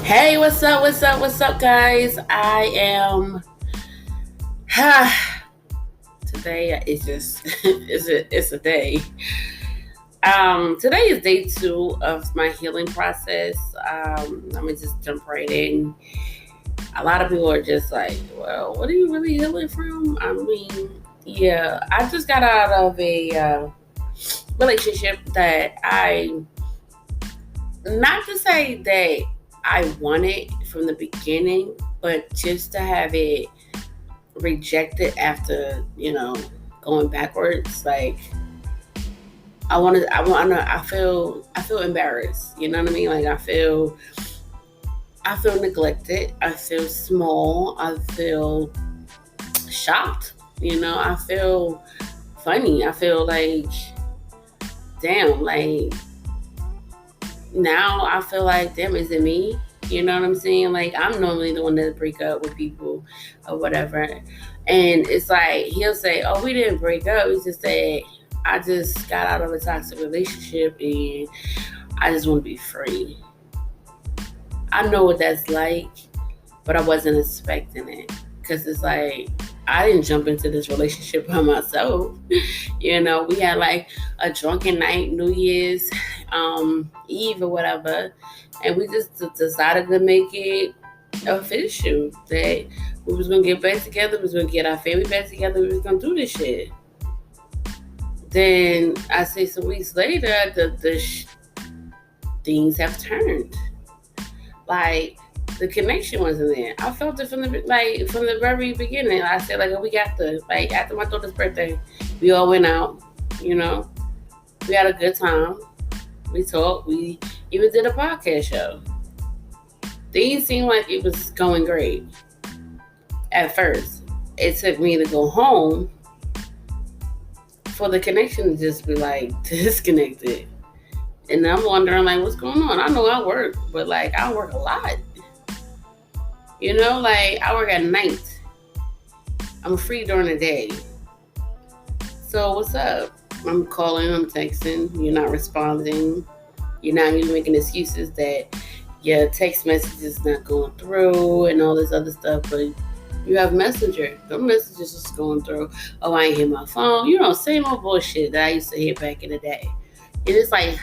Hey, what's up, guys? I am. Today is just it's a day. Today is day 2 of my healing process. Let me just jump right in. A lot of people are just like, "Well, what are you really healing from?" I mean, yeah, I just got out of a relationship that not to say that I wanted from the beginning, but just to have it rejected after going backwards. Like I feel embarrassed. You know what I mean? Like I feel neglected. I feel small. I feel shocked. I feel funny. I feel like damn. Like now I feel like damn. Is it me? You know what I'm saying? Like I'm normally the one that break up with people or whatever. And it's like he'll say, "Oh, we didn't break up. We just said I just got out of a toxic relationship and I just want to be free." I know what that's like, but I wasn't expecting it because it's like I didn't jump into this relationship by myself. We had like a drunken night, New Year's Eve or whatever, and we just decided to make it official that we was gonna get back together. We was gonna get our family back together. We was gonna do this shit. Then I say some weeks later, things have turned. Like the connection wasn't there. I felt it from the very beginning. I said like a week after, like after my daughter's birthday, we all went out. You know, we had a good time. We talked. We even did a podcast show. Things seemed like it was going great at first. It took me to go home for the connection to just be like disconnected. And I'm wondering like what's going on. I know I work, but like I work a lot. Like I work at night. I'm free during the day. So what's up? I'm calling, I'm texting, you're not responding. You're making excuses that your text message is not going through and all this other stuff, but you have Messenger. The messages is going through. Oh, I ain't hit my phone. Same old bullshit that I used to hear back in the day. And it's like,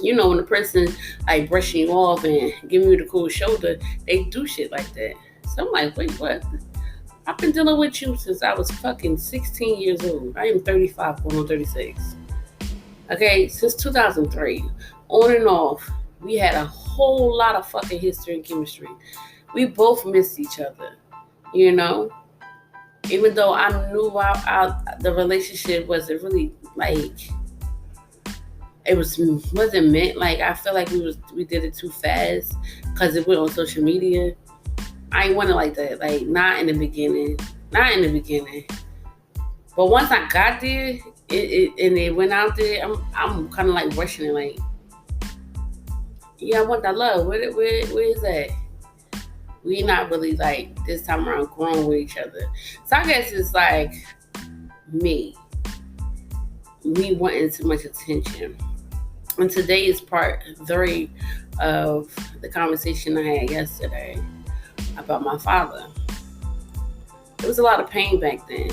when the person like brushing you off and giving you the cool shoulder, they do shit like that. So I'm like, wait, what? I've been dealing with you since I was fucking 16 years old. I am 35, going on 36. Okay, since 2003, on and off, we had a whole lot of fucking history and chemistry. We both missed each other, Even though I knew the relationship wasn't really like wasn't meant. Like I feel like we did it too fast because it went on social media. I ain't want it like that. Like not in the beginning. But once I got there, it went out there. I'm kind of like rushing it. Like, yeah, I want that love. Where is that? We not really like this time around growing with each other. So I guess it's like me wanting too much attention. And today is part 3 of the conversation I had yesterday about my father. There was a lot of pain back then.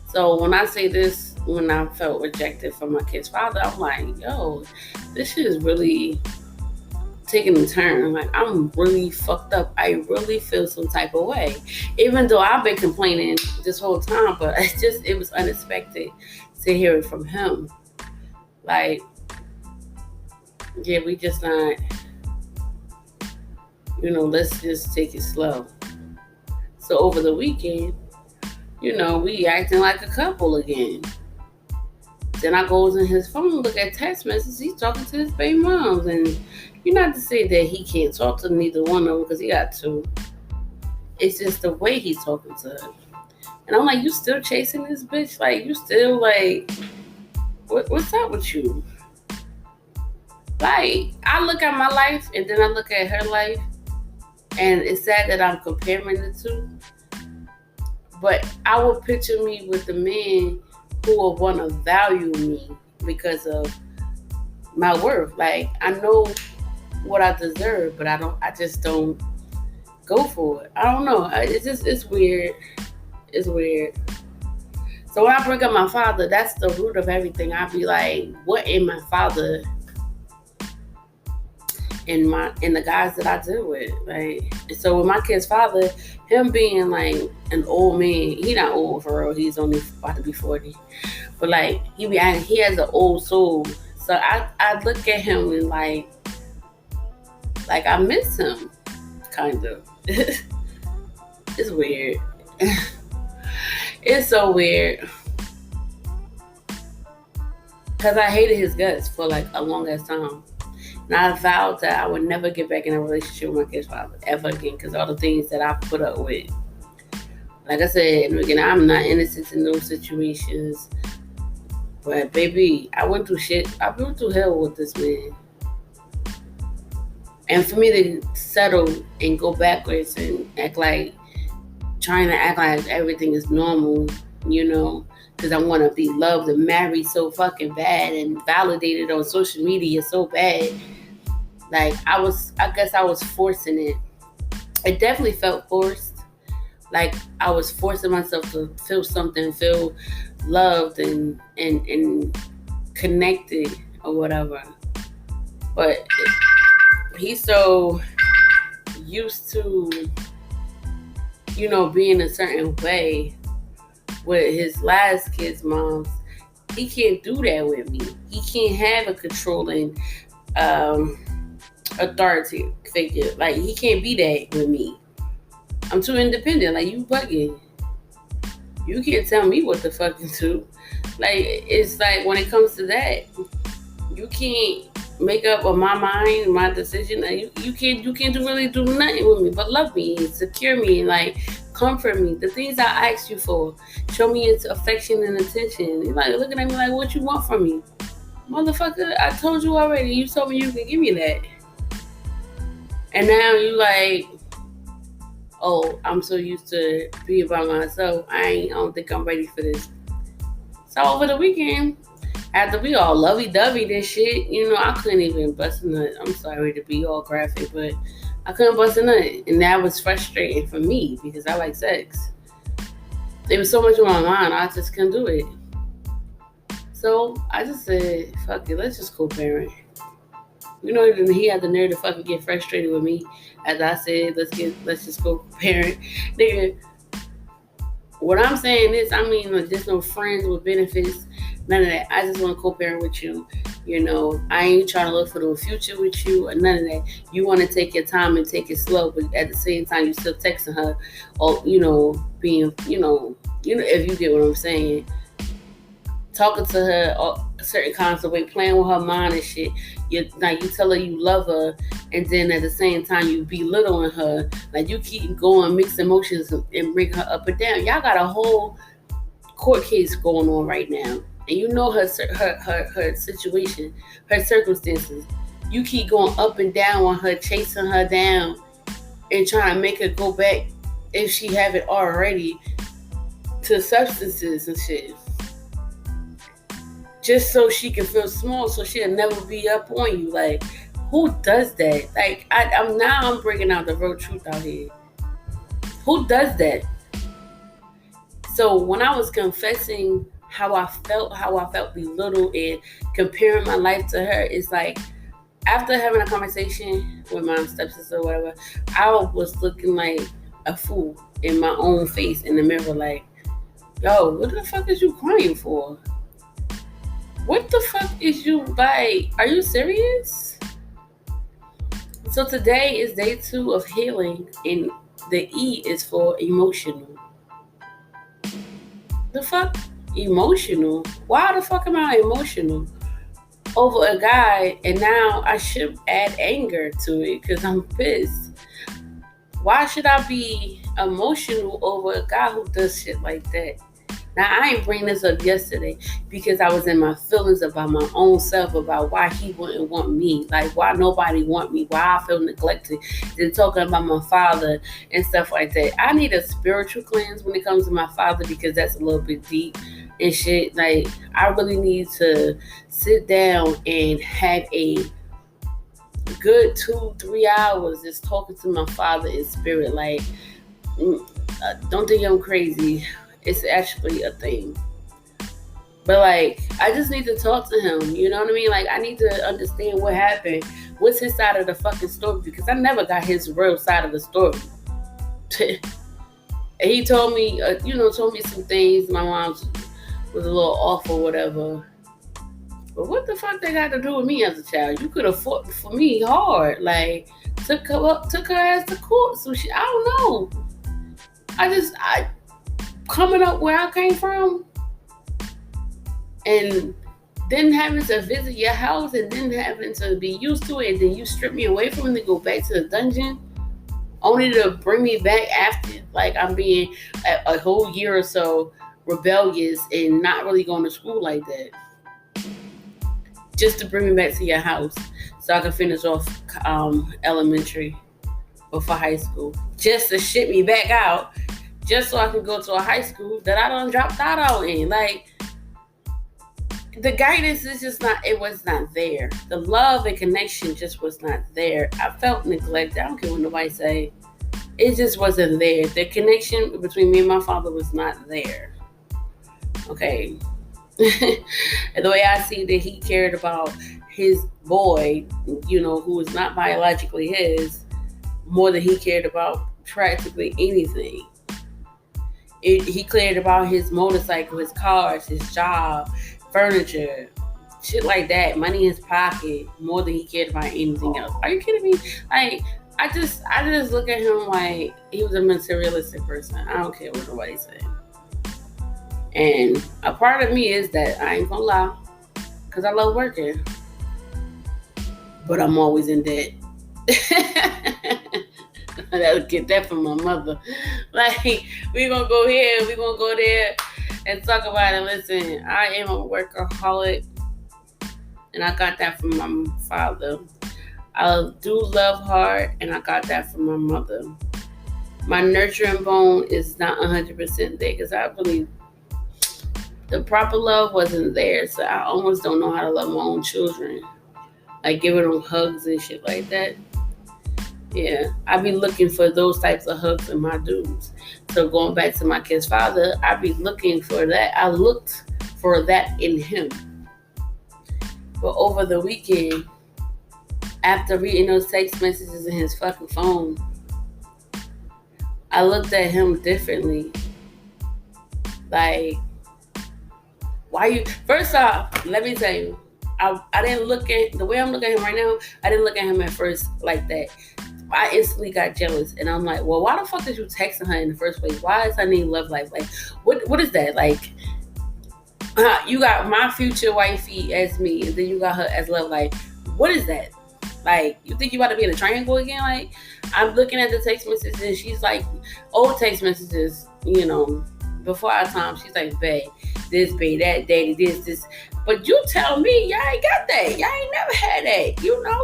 So when I say this, when I felt rejected from my kid's father, I'm like, yo, this shit is really taking a turn. Like I'm really fucked up. I really feel some type of way. Even though I've been complaining this whole time, but it was unexpected to hear it from him. Like, yeah, we just not, let's just take it slow. So over the weekend, we acting like a couple again. Then I goes in his phone, look at text messages. He's talking to his baby moms, and not to say that he can't talk to neither one of them because he got 2. It's just the way he's talking to her. And I'm like, you still chasing this bitch? Like you still like, what's up with you? Like I look at my life and then I look at her life, and it's sad that I'm comparing the two. But I would picture me with the men who will want to value me because of my worth. Like I know what I deserve, but I just don't go for it. I don't know. It's weird. It's weird. So when I bring up my father, that's the root of everything. I be like, what in my father and the guys that I deal with, like, so with my kid's father, him being like an old man, he not old for real. He's only about to be 40, but like he has an old soul. So I look at him and like I miss him, kind of. It's weird. It's so weird. Because I hated his guts for like a long ass time. And I vowed that I would never get back in a relationship with my kid's father ever again because all the things that I put up with. Like I said, again, I'm not innocent in those situations. But baby, I went through shit. I went through hell with this man. And for me to settle and go backwards and trying to act like everything is normal, because I want to be loved and married so fucking bad and validated on social media so bad. Like I guess I was forcing it. It definitely felt forced. Like I was forcing myself to feel something, feel loved and connected or whatever. But he's so used to, being a certain way with his last kid's moms. He can't do that with me. He can't have a controlling authority figure. Like he can't be that with me. I'm too independent. Like you bugging. You can't tell me what the fuck to do. Like it's like when it comes to that, you can't make up on my mind, my decision. You can't really do nothing with me but love me and secure me and like comfort me. The things I asked you for, show me into affection and attention. You're like looking at me like, what you want from me, motherfucker? I told you already. You told me you could give me that, and now you like, oh, I'm so used to being by myself. I don't think I'm ready for this. So over the weekend, after we all lovey-dovey this shit, I couldn't even bust a nut. I'm sorry to be all graphic, but I couldn't bust a nut. And that was frustrating for me because I like sex. There was so much on my mind, I just couldn't do it. So I just said, fuck it, let's just co-parent. He had the nerve to fucking get frustrated with me as I said, let's just co-parent. Nigga, what I'm saying is, there's no friends with benefits. None of that. I just want to co-parent with you. I ain't trying to look for the future with you or none of that. You want to take your time and take it slow, but at the same time, you still texting her or, being, if you get what I'm saying. Talking to her certain kinds of way, playing with her mind and shit. You tell her you love her, and then at the same time, you belittling her. Like, you keep going, mixed emotions and bring her up and down. Y'all got a whole court case going on right now. And you know her situation, her circumstances. You keep going up and down on her, chasing her down, and trying to make her go back, if she haven't already, to substances and shit. Just so she can feel small, so she'll never be up on you. Like, who does that? Like, I'm bringing out the real truth out here. Who does that? So when I was confessing how I felt belittled and comparing my life to her, it's like after having a conversation with my stepsister or whatever, I was looking like a fool in my own face in the mirror, like, yo, what the fuck is you crying for? What the fuck is you like? Are you serious? So today is day 2 of healing, and the E is for emotional. The fuck? Emotional? Why the fuck am I emotional over a guy? And now I should add anger to it because I'm pissed. Why should I be emotional over a guy who does shit like that? Now, I ain't bring this up yesterday because I was in my feelings about my own self, about why he wouldn't want me, like why nobody want me, why I feel neglected, and talking about my father and stuff like that. I need a spiritual cleanse when it comes to my father because that's a little bit deep and shit. Like, I really need to sit down and have a good 2-3 hours just talking to my father in spirit. Like, don't think I'm crazy. It's actually a thing. But like, I just need to talk to him. You know what I mean? Like, I need to understand what happened. What's his side of the fucking story? Because I never got his real side of the story. And he told me, told me some things. My mom was a little off or whatever. But what the fuck they got to do with me as a child? You could have fought for me hard. Like, took her ass to court. So I don't know. I coming up where I came from, and then having to visit your house, and then having to be used to it, and then you strip me away from it to go back to the dungeon, only to bring me back after, like, I'm being a whole year or so rebellious and not really going to school like that, just to bring me back to your house so I can finish off elementary before high school, just to ship me back out, just so I can go to a high school that I done dropped out in. Like, the guidance is just not, it was not there. The love and connection just was not there. I felt neglected. I don't care what nobody say. It just wasn't there. The connection between me and my father was not there. Okay. And the way I see that he cared about his boy, who was not biologically his, more than he cared about practically anything. He cared about his motorcycle, his cars, his job, furniture, shit like that, money in his pocket, more than he cared about anything else. Are you kidding me? Like, I just look at him like he was a materialistic person. I don't care what nobody says. And a part of me is that, I ain't gonna lie, because I love working, but I'm always in debt. I'll get that from my mother. Like, we gonna go here, we gonna go there, and talk about it. Listen, I am a workaholic, and I got that from my father. I do love hard, and I got that from my mother. My nurturing bone is not 100% there, because the proper love wasn't there, so I almost don't know how to love my own children. Like, giving them hugs and shit like that. Yeah, I be looking for those types of hugs in my dudes. So going back to my kid's father, I be looking for that. I looked for that in him. But over the weekend, after reading those text messages in his fucking phone, I looked at him differently. Like, why you... First off, let me tell you, I didn't look at... The way I'm looking at him right now, I didn't look at him at first like that. I instantly got jealous, and I'm like, well, why the fuck did you texting her in the first place? Why is her name Love Life? Like, what is that? Like, you got my future wifey as me, and then you got her as Love Life. What is that? Like, you think you about to be in a triangle again? Like, I'm looking at the text messages, and she's like, old text messages, before our time. She's like, babe, this, babe, that, daddy, this. But you tell me, y'all ain't got that. Y'all ain't never had that.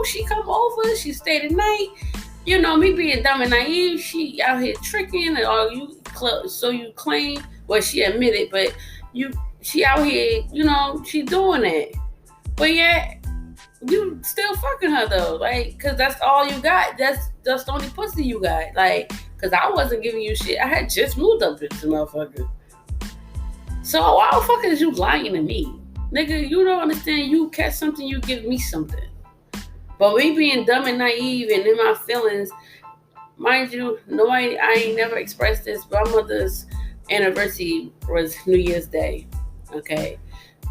She come over, she stay the night. Me being dumb and naive, she out here tricking, and all so you claim. Well, she admitted, but she out here, she doing it. But yeah, you still fucking her though, like, cause that's all you got. That's the only pussy you got, like, cause I wasn't giving you shit. I had just moved up to this motherfucker. So why the fuck is you lying to me, nigga? You don't understand. You catch something, you give me something. But me being dumb and naive and in my feelings, mind you, I ain't never expressed this, but my mother's anniversary was New Year's Day. Okay.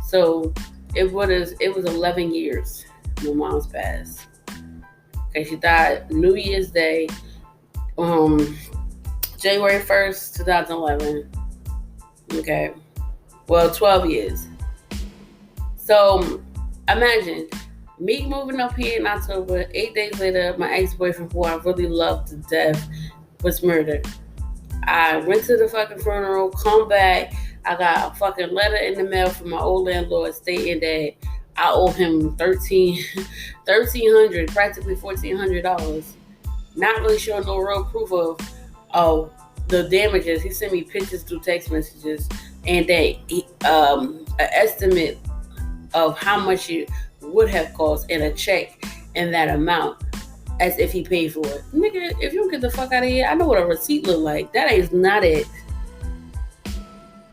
So it was 11 years my mom's passed. Okay, she died New Year's Day, January 1st, 2011. Okay. Well, 12 years. So imagine me moving up here in October, 8 days later, my ex-boyfriend, who I really loved to death, was murdered. I went to the fucking funeral, come back, I got a fucking letter in the mail from my old landlord stating that I owe him $1,300, practically $1,400. Not really showing no real proof of the damages. He sent me pictures through text messages, and that an estimate of how much it would have cost, and a check in that amount as if he paid for it. Nigga, if you don't get the fuck out of here, I know what a receipt look like. That is not it.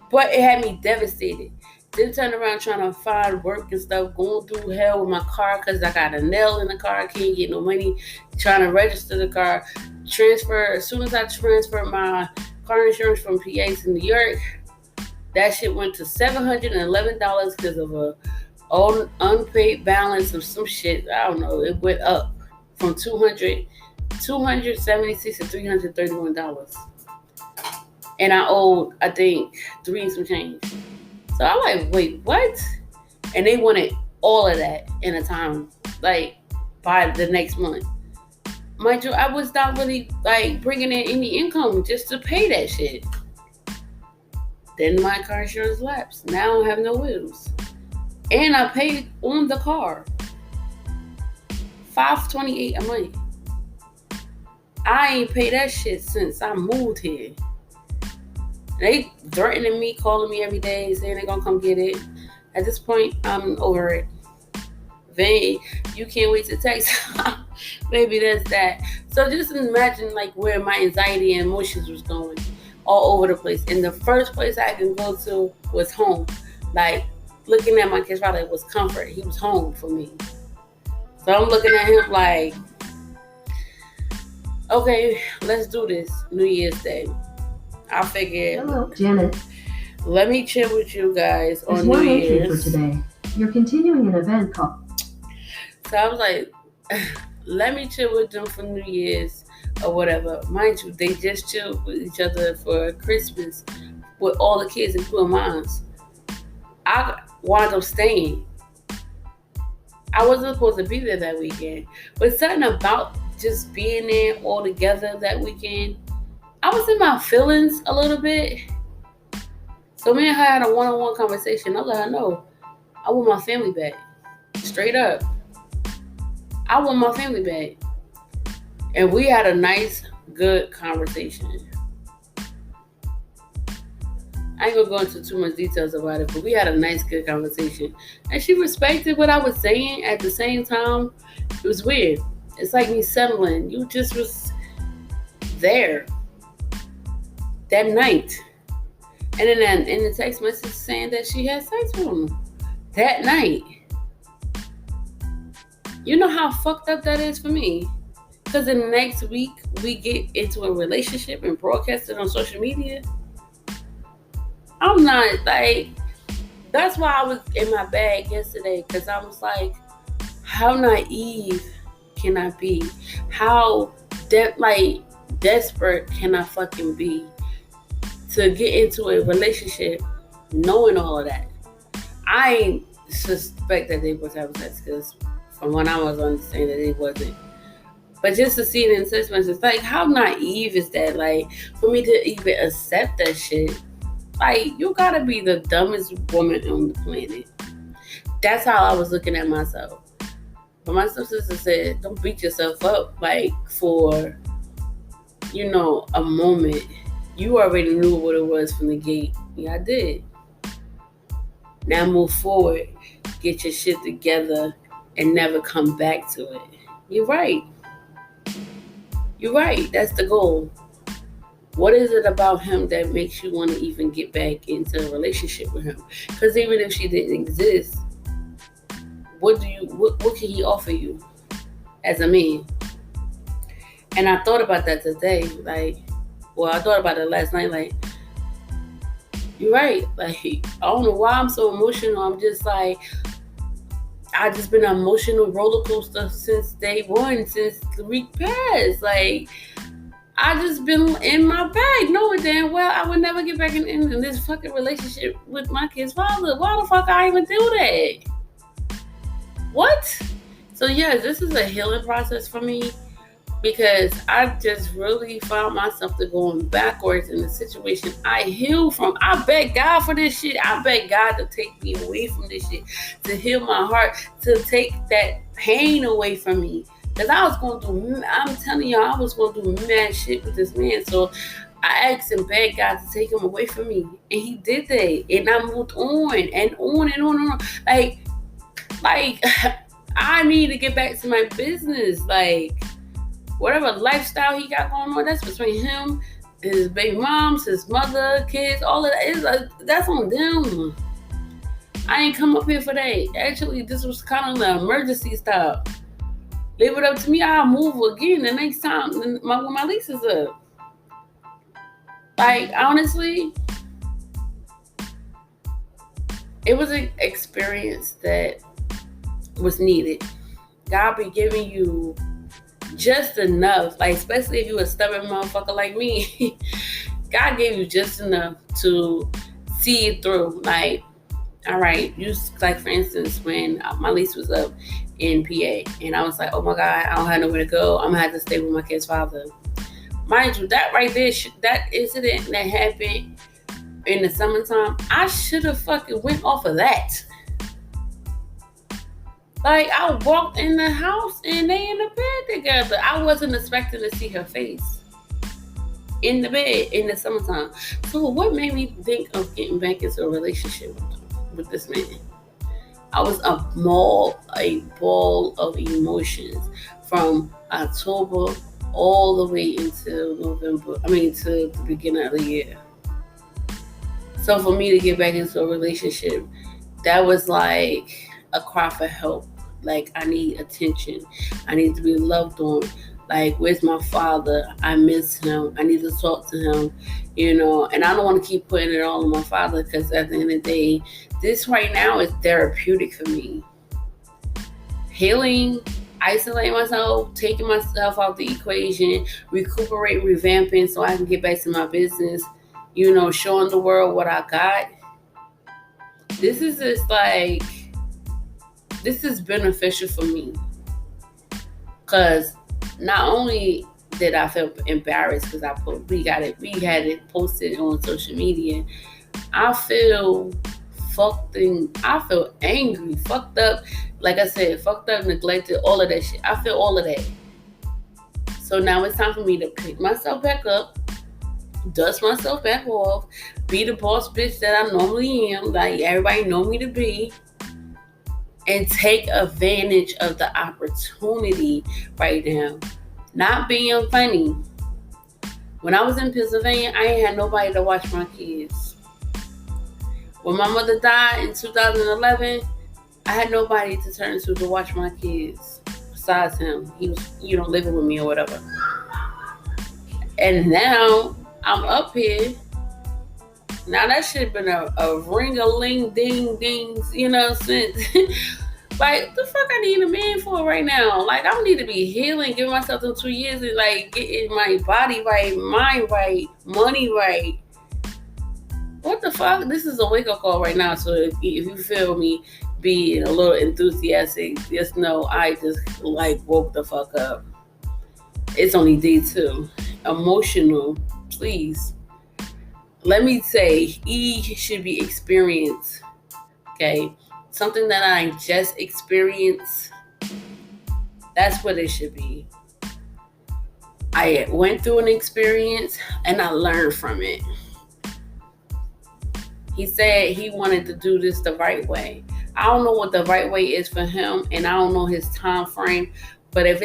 But it had me devastated. Then turn around trying to find work and stuff, going through hell with my car because I got a nail in the car. I can't get no money. Trying to register the car. Transfer. As soon as I transferred my car insurance from PA to New York, that shit went to $711 because of a unpaid balance of some shit. I don't know. It went up from $276 to $331. And I owed, I think, $3 and some change. So I'm like, wait, what? And they wanted all of that in a time, like by the next month. Mind you, I was not really like bringing in any income just to pay that shit. Then my car insurance lapsed. Now I don't have no wheels. And I paid on the car $528 a month. I ain't paid that shit since I moved here. They threatening me, calling me every day, saying they're gonna come get it. At this point, I'm over it. You can't wait to text. Maybe that's that. So just imagine like where my anxiety and emotions was going all over the place. And the first place I can go to was home. Like looking at my kid's father was comfort. He was home for me. So I'm looking at him like, okay, let's do this New Year's Day. I figured, hello, Janet. Let me chill with you guys on New Year's. For today. You're continuing an event call. So I was like, let me chill with them for New Year's or whatever. Mind you, they just chilled with each other for Christmas with all the kids, including mine. I wound up staying. I wasn't supposed to be there that weekend. But something about just being there all together that weekend, I was in my feelings a little bit. So me and her had a one-on-one conversation. I let her know, I want my family back. Straight up. I want my family back. And we had a nice, good conversation. I ain't gonna go into too much details about it, but we had a nice, good conversation. And she respected what I was saying. At the same time, it was weird. It's like me settling. You just was there that night. And then in the text message saying that she had sex with him that night. You know how fucked up that is for me? Because the next week we get into a relationship and broadcast it on social media. I'm not like, that's why I was in my bag yesterday, because I was like, how naive can I be? How desperate can I fucking be to get into a relationship knowing all of that? I ain't suspect that they was having sex, because from what I was understanding, they wasn't. But just to see it in text messages, like, how naive is that? Like, for me to even accept that shit. Like, you gotta be the dumbest woman on the planet. That's how I was looking at myself. But my sister said, don't beat yourself up, like, for, a moment. You already knew what it was from the gate. Yeah, I did. Now move forward. Get your shit together and never come back to it. You're right. You're right. That's the goal. What is it about him that makes you want to even get back into a relationship with him? Because even if she didn't exist, what can he offer you as a man? And I thought about that today. I thought about it last night. Like, you're right. Like, I don't know why I'm so emotional. I'm just like, I just been an emotional roller coaster since day one, since the week passed. Like, I just been in my bag, knowing damn well I would never get back in this fucking relationship with my kid's father. Why the fuck I even do that? What? So yes, this is a healing process for me, because I just really found myself going backwards in the situation I healed from. I beg God for this shit. I beg God to take me away from this shit, to heal my heart, to take that pain away from me. Because I was going through, I'm telling y'all, I was going through mad shit with this man. So I asked and begged God to take him away from me. And he did that. And I moved on and on and on and on. Like, I need to get back to my business. Like, whatever lifestyle he got going on, that's between him, his baby moms, his mother, kids, all of that. That's on them. I ain't come up here for that. Actually, this was kind of an emergency stop. Leave it up to me, I'll move again the next time when my lease is up. Like, honestly, it was an experience that was needed. God be giving you just enough, like, especially if you a stubborn motherfucker like me. God gave you just enough to see it through. Like, all right, like, for instance, when my lease was up in PA, and I was like, oh my God, I don't have nowhere to go. I'm gonna have to stay with my kid's father. Mind you, that right there, that incident that happened in the summertime, I should have fucking went off of that. Like, I walked in the house and they in the bed together. I wasn't expecting to see her face in the bed in the summertime. So what made me think of getting back into a relationship with this man? I was a ball of emotions from October all the way until November. To the beginning of the year. So for me to get back into a relationship, that was like a cry for help. Like, I need attention. I need to be loved on. Like, where's my father? I miss him. I need to talk to him, and I don't want to keep putting it all on my father, because at the end of the day, this right now is therapeutic for me. Healing, isolating myself, taking myself out the equation, recuperating, revamping so I can get back to my business, showing the world what I got. This is just like, this is beneficial for me, because not only did I feel embarrassed because we had it posted on social media, I feel angry, fucked up, like I said, fucked up, neglected, all of that shit. I feel all of that. So now it's time for me to pick myself back up, dust myself back off, be the boss bitch that I normally am, like everybody know me to be, and take advantage of the opportunity right now. Not being funny. When I was in Pennsylvania, I ain't had nobody to watch my kids. When my mother died in 2011, I had nobody to turn to watch my kids besides him. He was, living with me or whatever. And now I'm up here. Now that should have been a ring-a-ling-ding-dings, since. Like, the fuck I need a man for right now? Like, I need to be healing, giving myself them 2 years and, like, getting my body right, mind right, money right. What the fuck? This is a wake-up call right now. So if you feel me being a little enthusiastic, just know I just, like, woke the fuck up. It's only day 2. Emotional, please. Let me say, E should be experienced. Okay? Something that I just experienced, that's what it should be. I went through an experience and I learned from it. He said he wanted to do this the right way. I don't know what the right way is for him, and I don't know his time frame. But if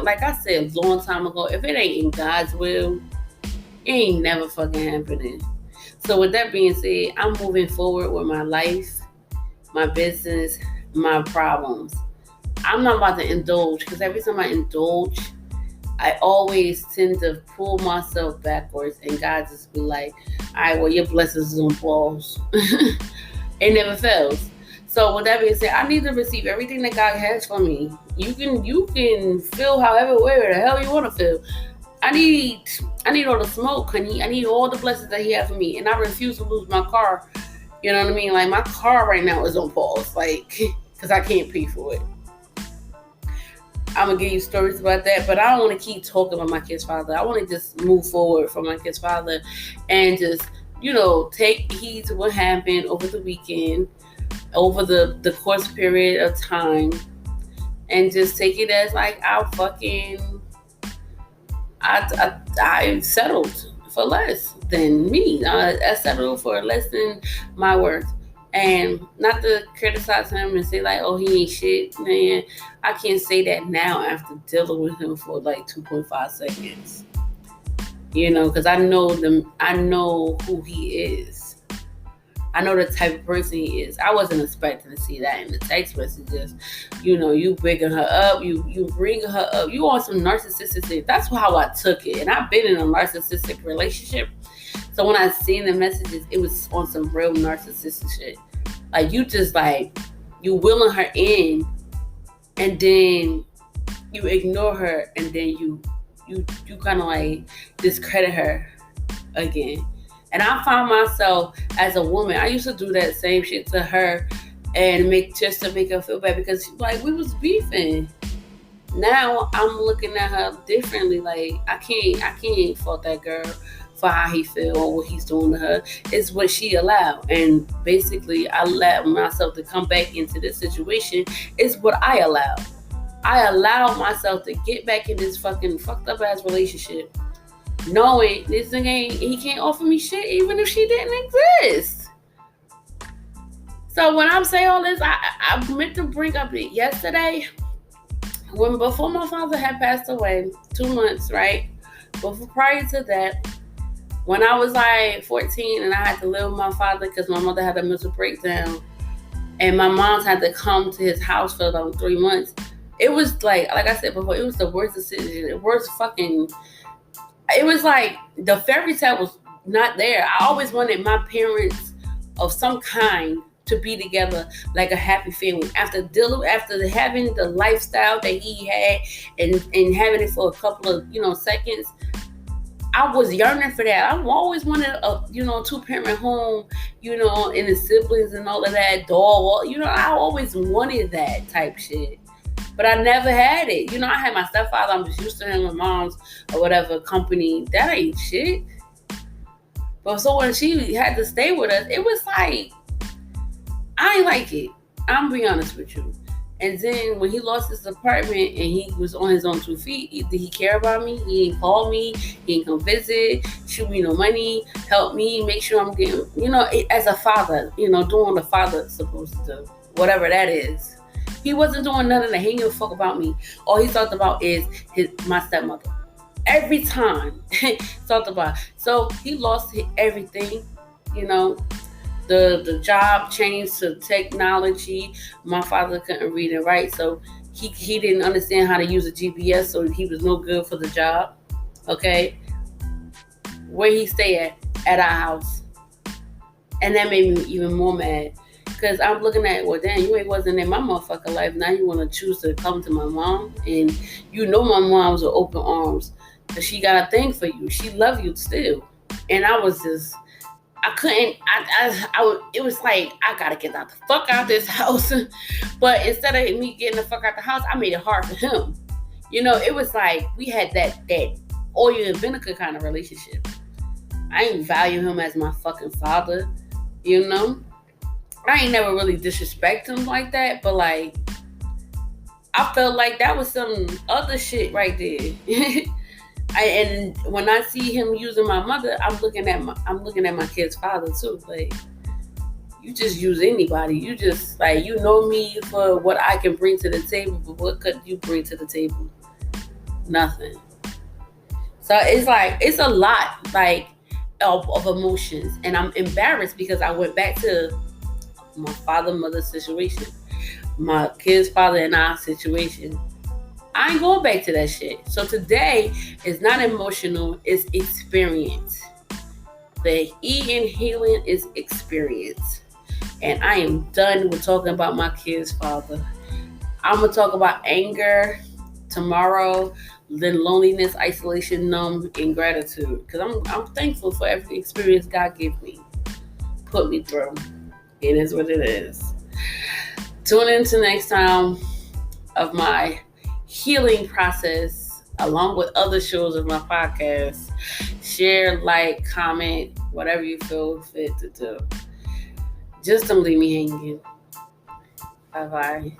like I said a long time ago, if it ain't in God's will, it ain't never fucking happening. So with that being said, I'm moving forward with my life, my business, my problems. I'm not about to indulge, because every time I indulge, I always tend to pull myself backwards, and God just be like, all right, well, your blessings is on pause. It never fails. So with that being said, I need to receive everything that God has for me. You can feel however way the hell you want to feel. I need all the smoke, honey. I need all the blessings that He has for me, and I refuse to lose my car. You know what I mean? Like, my car right now is on pause, like, because I can't pay for it. I'm going to give you stories about that, but I don't want to keep talking about my kid's father. I want to just move forward from my kid's father and just, take heed to what happened over the weekend, over the course period of time, and just take it as, like, I settled for less than me. I settled for less than my worth. And not to criticize him and say like, oh, he ain't shit, man. I can't say that now after dealing with him for like 2.5 seconds. Because I know who he is. I know the type of person he is. I wasn't expecting to see that in the text messages. You bigging her up, you bring her up, you on some narcissistic shit. That's how I took it. And I've been in a narcissistic relationship. So when I seen the messages, it was on some real narcissistic shit. Like you just like, you willing her in, and then you ignore her, and then you kind of like discredit her again. And I found myself as a woman, I used to do that same shit to her and just to make her feel bad, because like we was beefing. Now I'm looking at her differently. Like I can't fault that girl for how he feel or what he's doing to her. It's what she allowed. And basically I allowed myself to come back into this situation. It's what I allowed. I allowed myself to get back in this fucking fucked up ass relationship, knowing this nigga he can't offer me shit even if she didn't exist. So when I'm saying all this, I meant to bring up it yesterday, before my father had passed away, 2 months, right? But prior to that, when I was like 14 and I had to live with my father because my mother had a mental breakdown, and my mom had to come to his house for like 3 months, it was like I said before, it was the worst decision, the worst fucking. It was like the fairy tale was not there. I always wanted my parents of some kind to be together like a happy family. After having the lifestyle that he had and having it for a couple of seconds, I was yearning for that. I always wanted a 2-parent home, and the siblings and all of that, dog. I always wanted that type shit. But I never had it. I had my stepfather. I'm just used to him with mom's or whatever company. That ain't shit. But so when she had to stay with us, it was like, I ain't like it. I'm gonna be honest with you. And then when he lost his apartment and he was on his own 2 feet, did he care about me? He didn't call me. He didn't come visit, shoot me no money, help me, make sure I'm getting, as a father, doing what a father's supposed to do, whatever that is. He wasn't doing none of that. He didn't give a fuck about me. All he talked about is my stepmother. Every time he talked about. So he lost everything, The job changed to technology. My father couldn't read and write, so he didn't understand how to use a GPS, so he was no good for the job. Okay, where he stay at our house, and that made me even more mad. Because I'm looking at, well, damn, you ain't wasn't in my motherfucking life. Now you want to choose to come to my mom. And my mom was with open arms. But she got a thing for you. She love you still. And I was just, I couldn't, it was like, I got to get the fuck out of this house. But instead of me getting the fuck out the house, I made it hard for him. It was like, we had that oil and vinegar kind of relationship. I ain't value him as my fucking father, I ain't never really disrespect him like that, but like, I felt like that was some other shit right there. And when I see him using my mother, I'm looking at my kid's father too. Like, you just use anybody. You just like, me for what I can bring to the table, but what could you bring to the table? Nothing. So it's like, it's a lot like of emotions, and I'm embarrassed because I went back to my father-mother situation, my kid's father and I situation. I ain't going back to that shit. So today is not emotional, it's experience. The E in healing is experience. And I am done with talking about my kid's father. I'm going to talk about anger tomorrow, then loneliness, isolation, numb, and gratitude. Because I'm thankful for every experience God gave me, put me through. It is what it is. Tune in to next time of my healing process, along with other shows of my podcast. Share, like, comment, whatever you feel fit to do. Just don't leave me hanging. Bye-bye.